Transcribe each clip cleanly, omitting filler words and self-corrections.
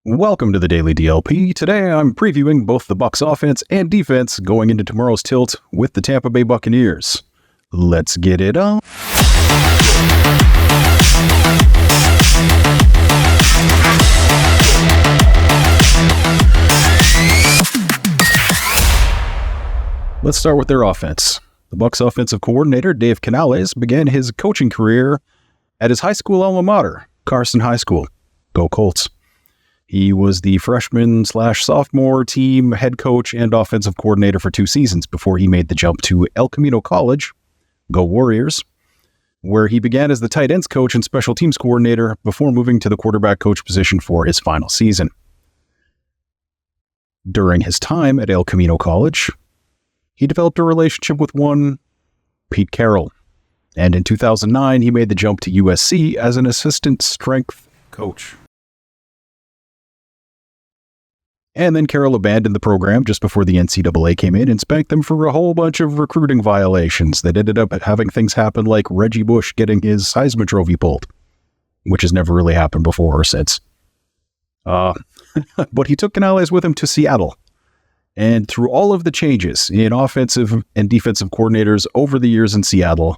Welcome to the Daily DLP. Today I'm previewing both the Bucs offense and defense going into tomorrow's tilt with the Tampa Bay Buccaneers. Let's get it on. Let's start with their offense. The Bucs offensive coordinator, Dave Canales, began his coaching career at his high school alma mater, Carson High School. Go Colts. He was the freshman/sophomore team head coach and offensive coordinator for 2 seasons before he made the jump to El Camino College, Go Warriors, where he began as the tight ends coach and special teams coordinator before moving to the quarterback coach position for his final season. During his time at El Camino College, he developed a relationship with one Pete Carroll, and in 2009 he made the jump to USC as an assistant strength coach. And then Carroll abandoned the program just before the NCAA came in and spanked them for a whole bunch of recruiting violations that ended up having things happen like Reggie Bush getting his Heisman Trophy pulled, which has never really happened before or since. But he took Canales with him to Seattle. And through all of the changes in offensive and defensive coordinators over the years in Seattle,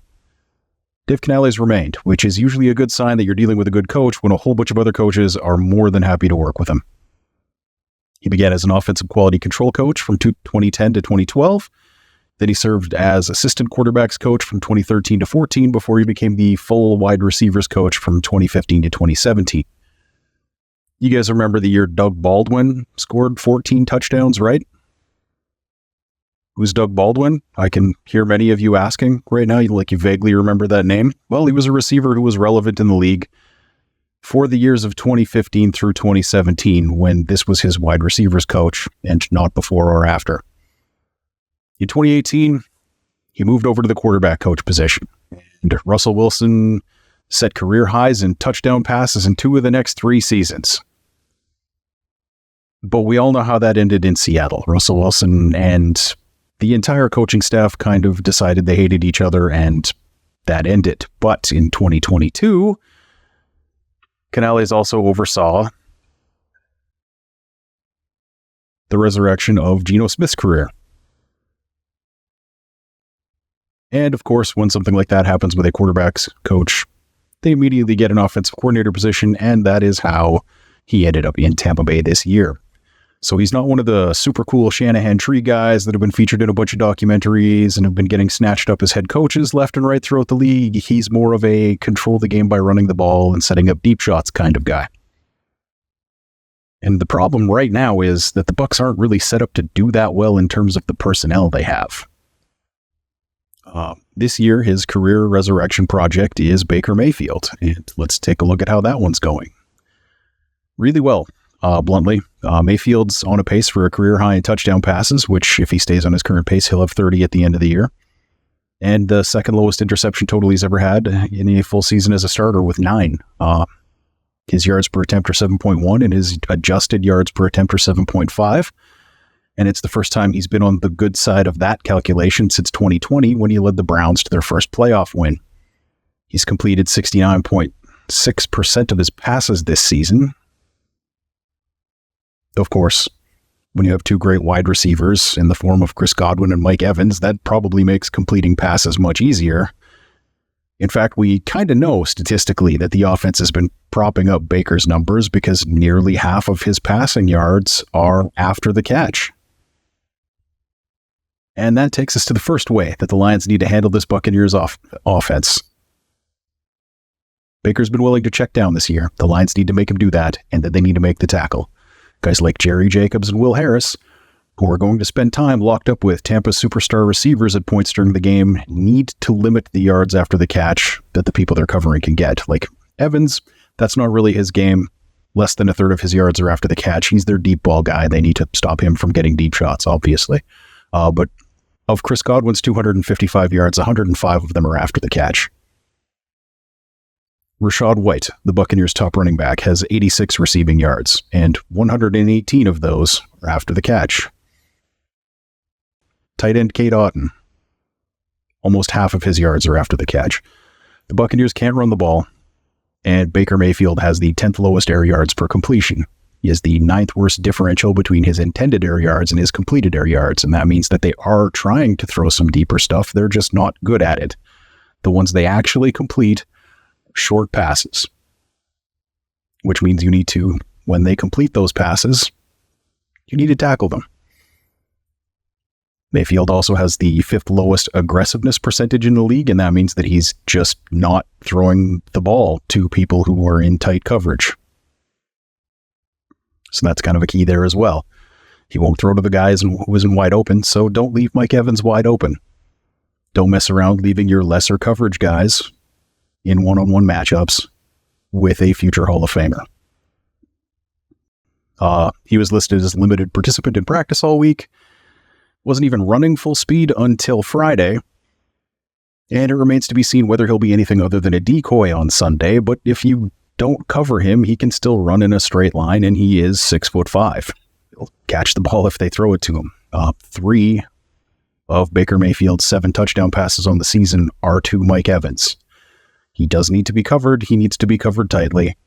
Dave Canales remained, which is usually a good sign that you're dealing with a good coach when a whole bunch of other coaches are more than happy to work with him. He began as an offensive quality control coach from 2010 to 2012. Then he served as assistant quarterbacks coach from 2013 to 14 before he became the full wide receivers coach from 2015 to 2017. You guys remember the year Doug Baldwin scored 14 touchdowns, right? Who's Doug Baldwin? I can hear many of you asking right now, like you vaguely remember that name. Well, he was a receiver who was relevant in the league for the years of 2015 through 2017, when this was his wide receivers coach and not before or after. In 2018, he moved over to the quarterback coach position, and Russell Wilson set career highs in touchdown passes in 2 of the next 3 seasons. But we all know how that ended in Seattle. Russell Wilson and the entire coaching staff kind of decided they hated each other, and that ended. But in 2022, Canales also oversaw the resurrection of Geno Smith's career. And of course, when something like that happens with a quarterback's coach, they immediately get an offensive coordinator position, and that is how he ended up in Tampa Bay this year. So he's not one of the super cool Shanahan tree guys that have been featured in a bunch of documentaries and have been getting snatched up as head coaches left and right throughout the league. He's more of a control the game by running the ball and setting up deep shots kind of guy. And the problem right now is that the Bucs aren't really set up to do that well in terms of the personnel they have. This year, his career resurrection project is Baker Mayfield. And let's take a look at how that one's going. Really well. Bluntly, Mayfield's on a pace for a career high in touchdown passes, which if he stays on his current pace, he'll have 30 at the end of the year. And the second lowest interception total he's ever had in a full season as a starter with 9. His yards per attempt are 7.1 and his adjusted yards per attempt are 7.5. And it's the first time he's been on the good side of that calculation since 2020 when he led the Browns to their first playoff win. He's completed 69.6% of his passes this season. Of course, when you have 2 great wide receivers in the form of Chris Godwin and Mike Evans, that probably makes completing passes much easier. In fact, we kind of know statistically that the offense has been propping up Baker's numbers because nearly half of his passing yards are after the catch. And that takes us to the first way that the Lions need to handle this Buccaneers offense. Baker's been willing to check down this year. The Lions need to make him do that, and then they need to make the tackle. Guys like Jerry Jacobs and Will Harris, who are going to spend time locked up with Tampa's superstar receivers at points during the game, need to limit the yards after the catch that the people they're covering can get. Like Evans, that's not really his game. Less than a third of his yards are after the catch. He's their deep ball guy. They need to stop him from getting deep shots, obviously. But of Chris Godwin's 255 yards, 105 of them are after the catch. Rachaad White, the Buccaneers' top running back, has 86 receiving yards, and 118 of those are after the catch. Tight end Cade Otton, almost half of his yards are after the catch. The Buccaneers can't run the ball, and Baker Mayfield has the 10th lowest air yards per completion. He has the 9th worst differential between his intended air yards and his completed air yards, and that means that they are trying to throw some deeper stuff. They're just not good at it. The ones they actually complete, short passes, which means you need to, when they complete those passes, you need to tackle them. Mayfield also has the 5th lowest aggressiveness percentage in the league, and that means that he's just not throwing the ball to people who are in tight coverage. So that's kind of a key there as well. He won't throw to the guys who isn't wide open, so don't leave Mike Evans wide open. Don't mess around leaving your lesser coverage guys in one-on-one matchups with a future Hall of Famer. He was listed as limited participant in practice all week. Wasn't even running full speed until Friday. And it remains to be seen whether he'll be anything other than a decoy on Sunday, but if you don't cover him, he can still run in a straight line, and he is 6'5". He'll catch the ball if they throw it to him. 3 of Baker Mayfield's 7 touchdown passes on the season are to Mike Evans. He does need to be covered. He needs to be covered tightly.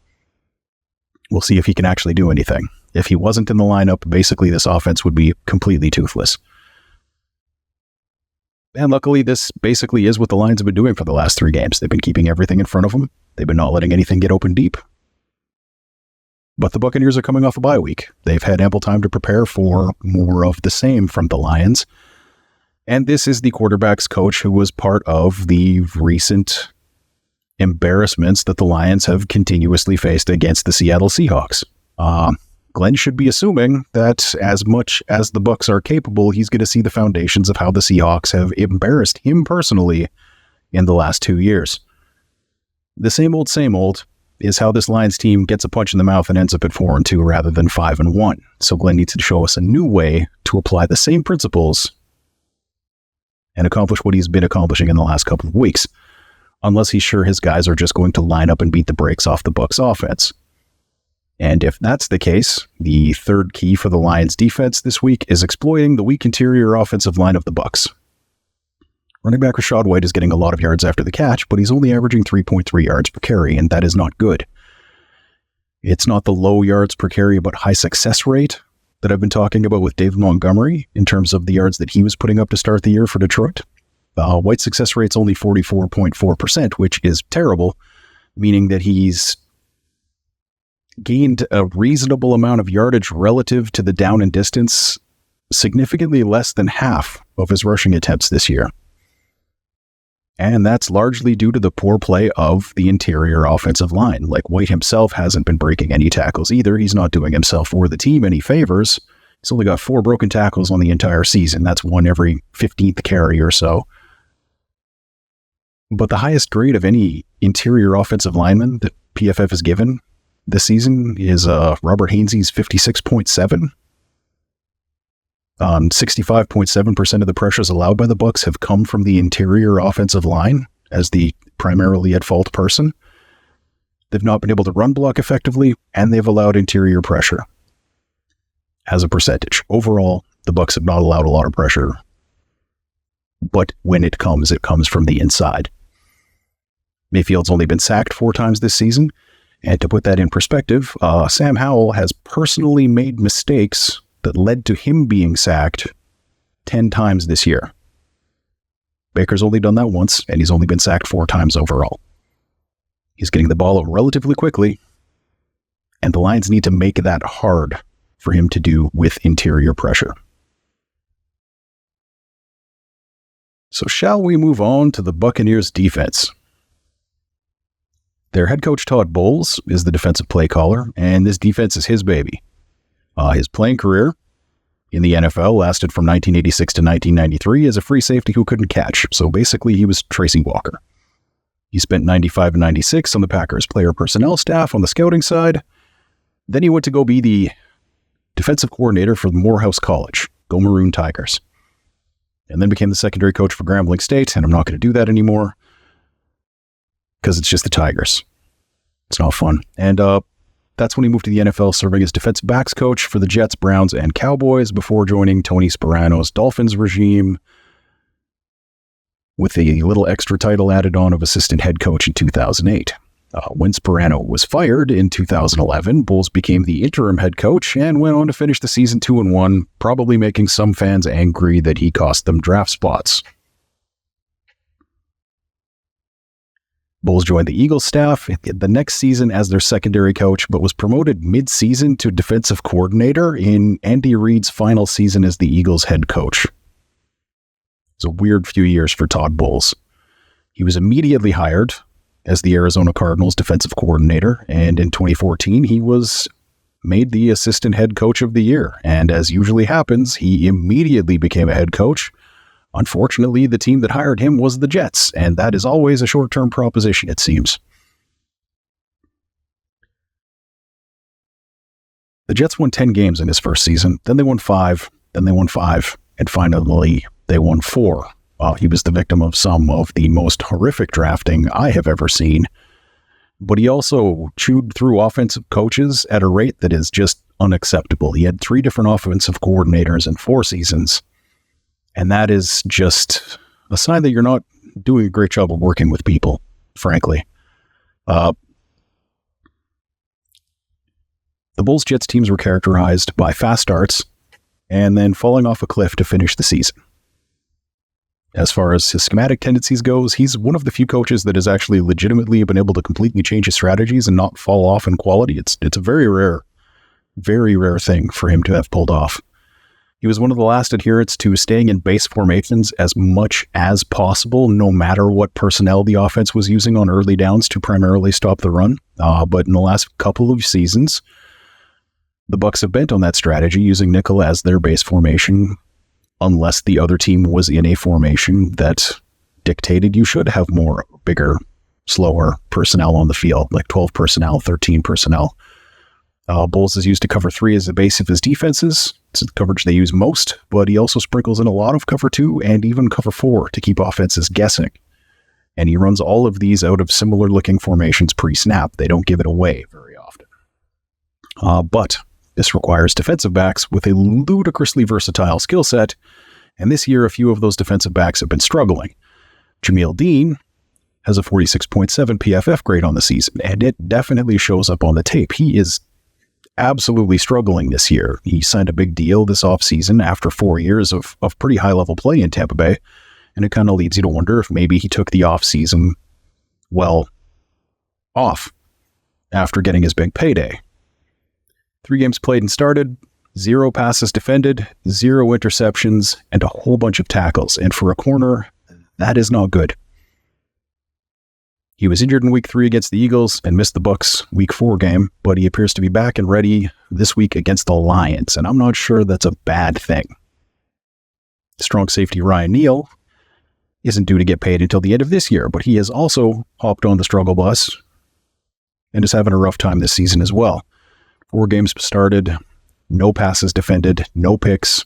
We'll see if he can actually do anything. If he wasn't in the lineup, basically this offense would be completely toothless. And luckily, this basically is what the Lions have been doing for the last 3 games. They've been keeping everything in front of them. They've been not letting anything get open deep. But the Buccaneers are coming off a bye week. They've had ample time to prepare for more of the same from the Lions. And this is the quarterback's coach who was part of the recent embarrassments that the Lions have continuously faced against the Seattle Seahawks. Glenn should be assuming that as much as the Bucs are capable, he's going to see the foundations of how the Seahawks have embarrassed him personally in the last 2 years. The same old is how this Lions team gets a punch in the mouth and ends up at 4-2 rather than 5-1. So Glenn needs to show us a new way to apply the same principles and accomplish what he's been accomplishing in the last couple of weeks, unless he's sure his guys are just going to line up and beat the brakes off the Bucs offense. And if that's the case, the third key for the Lions defense this week is exploiting the weak interior offensive line of the Bucs. Running back Rachaad White is getting a lot of yards after the catch, but he's only averaging 3.3 yards per carry, and that is not good. It's not the low yards per carry, but high success rate that I've been talking about with David Montgomery in terms of the yards that he was putting up to start the year for Detroit. White's success rate's only 44.4%, which is terrible, meaning that he's gained a reasonable amount of yardage relative to the down and distance, significantly less than half of his rushing attempts this year. And that's largely due to the poor play of the interior offensive line. Like, White himself hasn't been breaking any tackles either. He's not doing himself or the team any favors. He's only got 4 broken tackles on the entire season. That's one every 15th carry or so. But the highest grade of any interior offensive lineman that PFF has given this season is Robert Hainsey's 56.7. 65.7% of the pressures allowed by the Bucs have come from the interior offensive line as the primarily at fault person. They've not been able to run block effectively, and they've allowed interior pressure as a percentage. Overall, the Bucs have not allowed a lot of pressure, but when it comes from the inside. Mayfield's only been sacked 4 times this season, and to put that in perspective, Sam Howell has personally made mistakes that led to him being sacked 10 times this year. Baker's only done that once, and he's only been sacked 4 times overall. He's getting the ball out relatively quickly, and the Lions need to make that hard for him to do with interior pressure. So shall we move on to the Buccaneers defense? Their head coach, Todd Bowles, is the defensive play caller, and this defense is his baby. His playing career in the NFL lasted from 1986 to 1993 as a free safety who couldn't catch. So basically, he was Tracy Walker. He spent 95 and 96 on the Packers player personnel staff on the scouting side. Then he went to go be the defensive coordinator for Morehouse College, go Maroon Tigers. And then became the secondary coach for Grambling State, and I'm not going to do that anymore because it's just the Tigers. It's not fun. And that's when he moved to the NFL, serving as defensive backs coach for the Jets, Browns, and Cowboys before joining Tony Sparano's Dolphins regime with a little extra title added on of assistant head coach in 2008. When Sperano was fired in 2011, Bowles became the interim head coach and went on to finish the season 2-1, probably making some fans angry that he cost them draft spots. Bowles joined the Eagles staff the next season as their secondary coach, but was promoted mid-season to defensive coordinator in Andy Reid's final season as the Eagles head coach. It's a weird few years for Todd Bowles. He was immediately hired as the Arizona Cardinals defensive coordinator, and in 2014, he was made the assistant head coach of the year. And as usually happens, he immediately became a head coach. Unfortunately, the team that hired him was the Jets, and that is always a short-term proposition, it seems. The Jets won 10 games in his first season, then they won 5, then they won 5, and finally they won 4. He was the victim of some of the most horrific drafting I have ever seen. But he also chewed through offensive coaches at a rate that is just unacceptable. He had 3 different offensive coordinators in 4 seasons. And that is just a sign that you're not doing a great job of working with people, frankly. The Bulls-Jets teams were characterized by fast starts and then falling off a cliff to finish the season. As far as his schematic tendencies goes, he's one of the few coaches that has actually legitimately been able to completely change his strategies and not fall off in quality. It's a very rare thing for him to have pulled off. He was one of the last adherents to staying in base formations as much as possible, no matter what personnel the offense was using on early downs to primarily stop the run. But in the last couple of seasons, the Bucs have bent on that strategy, using nickel as their base formation, unless the other team was in a formation that dictated you should have more bigger, slower personnel on the field, like 12 personnel, 13 personnel. Bowles is used to cover 3 as the base of his defenses. It's the coverage they use most, but he also sprinkles in a lot of cover 2 and even cover 4 to keep offenses guessing. And he runs all of these out of similar-looking formations pre-snap. They don't give it away very often. But this requires defensive backs with a ludicrously versatile skill set, and this year a few of those defensive backs have been struggling. Jameel Dean has a 46.7 PFF grade on the season, and it definitely shows up on the tape. He is absolutely struggling this year. He signed a big deal this offseason after 4 years of pretty high-level play in Tampa Bay, and it kind of leads you to wonder if maybe he took the offseason, off after getting his big payday. 3 games played and started, 0 passes defended, 0 interceptions, and a whole bunch of tackles. And for a corner, that is not good. He was injured in Week 3 against the Eagles and missed the Bucs Week 4 game, but he appears to be back and ready this week against the Lions, and I'm not sure that's a bad thing. Strong safety Ryan Neal isn't due to get paid until the end of this year, but he has also hopped on the struggle bus and is having a rough time this season as well. 4 games started, no passes defended, no picks,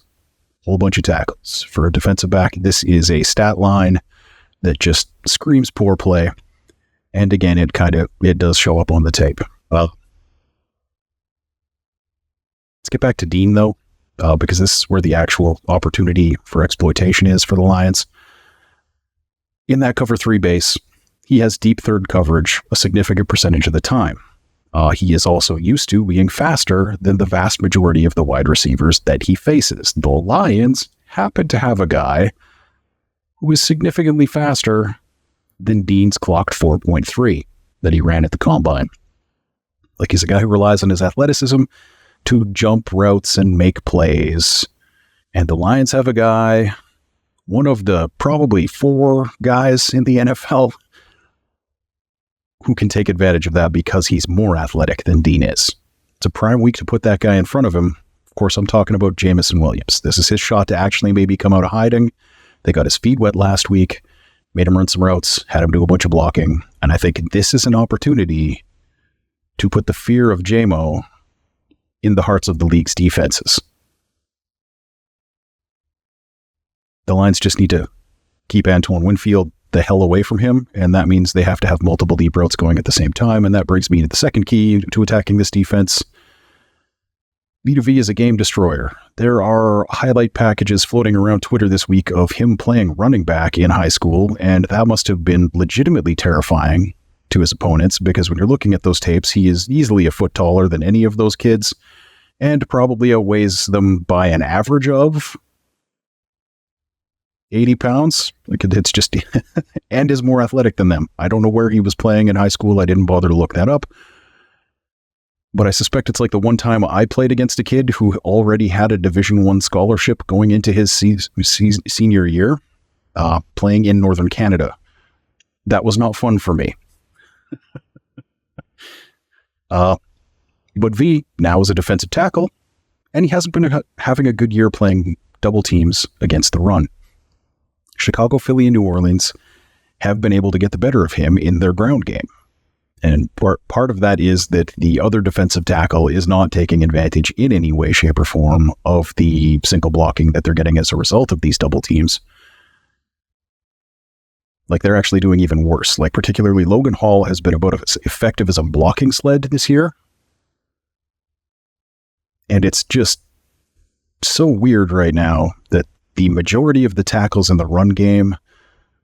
whole bunch of tackles. For a defensive back, this is a stat line that just screams poor play. And again, it does show up on the tape. Let's get back to Dean, though, because this is where the actual opportunity for exploitation is for the Lions. In that cover 3 base, he has deep third coverage a significant percentage of the time. He is also used to being faster than the vast majority of the wide receivers that he faces. The Lions happen to have a guy who is significantly faster than Dean's clocked 4.3 that he ran at the combine. Like, he's a guy who relies on his athleticism to jump routes and make plays. And the Lions have a guy, one of the probably 4 guys in the NFL, who can take advantage of that because he's more athletic than Dean is. It's a prime week to put that guy in front of him. Of course, I'm talking about Jamison Williams. This is his shot to actually maybe come out of hiding. They got his feet wet last week, made him run some routes, had him do a bunch of blocking, and I think this is an opportunity to put the fear of JMO in the hearts of the league's defenses. The Lions just need to keep Antoine Winfield the hell away from him, and that means they have to have multiple deep routes going at the same time, and that brings me to the second key to attacking this defense. Vita V is a game destroyer. There are highlight packages floating around Twitter this week of him playing running back in high school, and that must have been legitimately terrifying to his opponents, because when you're looking at those tapes, he is easily a foot taller than any of those kids and probably outweighs them by an average of 80 pounds. Like, it's just, and is more athletic than them. I don't know where he was playing in high school. I didn't bother to look that up. But I suspect it's like the one time I played against a kid who already had a Division I scholarship going into his senior year, playing in Northern Canada. That was not fun for me. But V now is a defensive tackle, and he hasn't been having a good year playing double teams against the run. Chicago, Philly, and New Orleans have been able to get the better of him in their ground game. And part of that is that the other defensive tackle is not taking advantage in any way, shape, or form of the single blocking that they're getting as a result of these double teams. Like, they're actually doing even worse. Like, particularly Logan Hall has been about as effective as a blocking sled this year. And it's just so weird right now that the majority of the tackles in the run game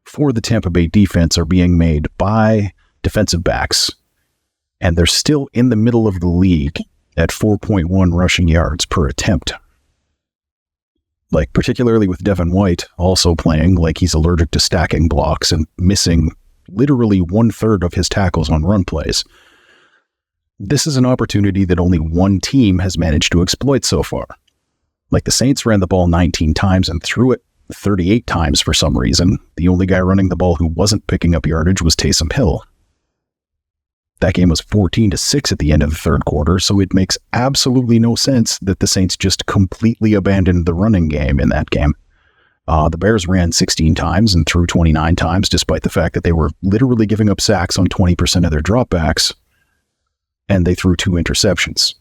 for the Tampa Bay defense are being made by defensive backs, and they're still in the middle of the league at 4.1 rushing yards per attempt. Like, particularly with Devin White also playing like he's allergic to stacking blocks and missing literally 1/3 of his tackles on run plays. This is an opportunity that only one team has managed to exploit so far. Like, the Saints ran the ball 19 times and threw it 38 times for some reason. The only guy running the ball who wasn't picking up yardage was Taysom Hill. That game was 14-6 at the end of the third quarter, so it makes absolutely no sense that the Saints just completely abandoned the running game in that game. The Bears ran 16 times and threw 29 times, despite the fact that they were literally giving up sacks on 20% of their dropbacks, and they threw 2 interceptions.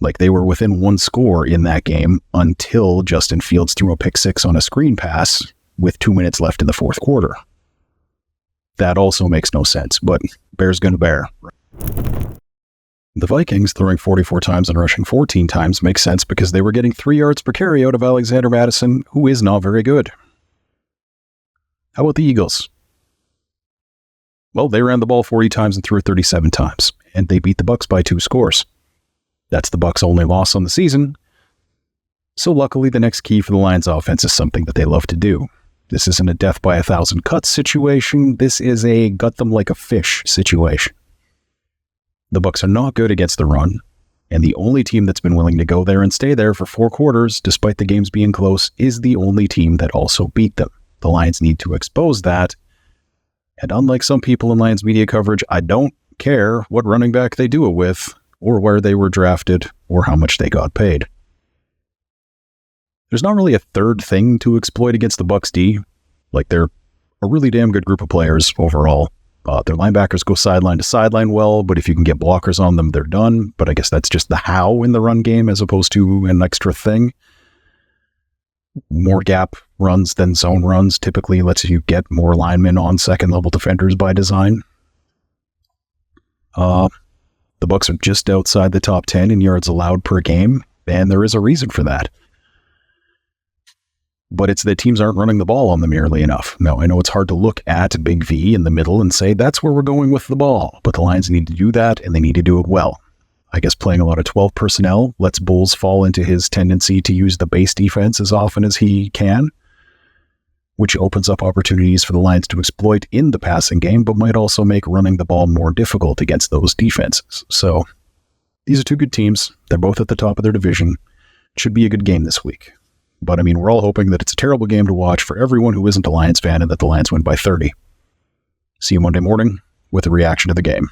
Like, they were within 1 score in that game until Justin Fields threw a pick 6 on a screen pass with 2 minutes left in the fourth quarter. That also makes no sense, but Bears gonna bear. The Vikings throwing 44 times and rushing 14 times makes sense because they were getting 3 yards per carry out of Alexander Mattison, who is not very good. How about the Eagles? Well, they ran the ball 40 times and threw it 37 times, and they beat the Bucs by 2 scores. That's the Bucs' only loss on the season. So luckily, the next key for the Lions offense is something that they love to do. This isn't a death by 1,000 cuts situation. This is a gut them like a fish situation. The Bucs are not good against the run, and the only team that's been willing to go there and stay there for 4 quarters, despite the games being close, is the only team that also beat them. The Lions need to expose that. And unlike some people in Lions media coverage, I don't care what running back they do it with, or where they were drafted, or how much they got paid. There's not really a third thing to exploit against the Bucs D. Like, they're a really damn good group of players overall. Their linebackers go sideline to sideline well, but if you can get blockers on them, they're done. But I guess that's just the how in the run game as opposed to an extra thing. More gap runs than zone runs typically lets you get more linemen on second-level defenders by design. The Bucs are just outside the top 10 in yards allowed per game, and there is a reason for that. But it's that teams aren't running the ball on them nearly enough. Now, I know it's hard to look at Big V in the middle and say, that's where we're going with the ball. But the Lions need to do that, and they need to do it well. I guess playing a lot of 12 personnel lets Bulls fall into his tendency to use the base defense as often as he can, which opens up opportunities for the Lions to exploit in the passing game, but might also make running the ball more difficult against those defenses. So, these are 2 good teams. They're both at the top of their division. It should be a good game this week. But I mean, we're all hoping that it's a terrible game to watch for everyone who isn't a Lions fan and that the Lions win by 30. See you Monday morning with a reaction to the game.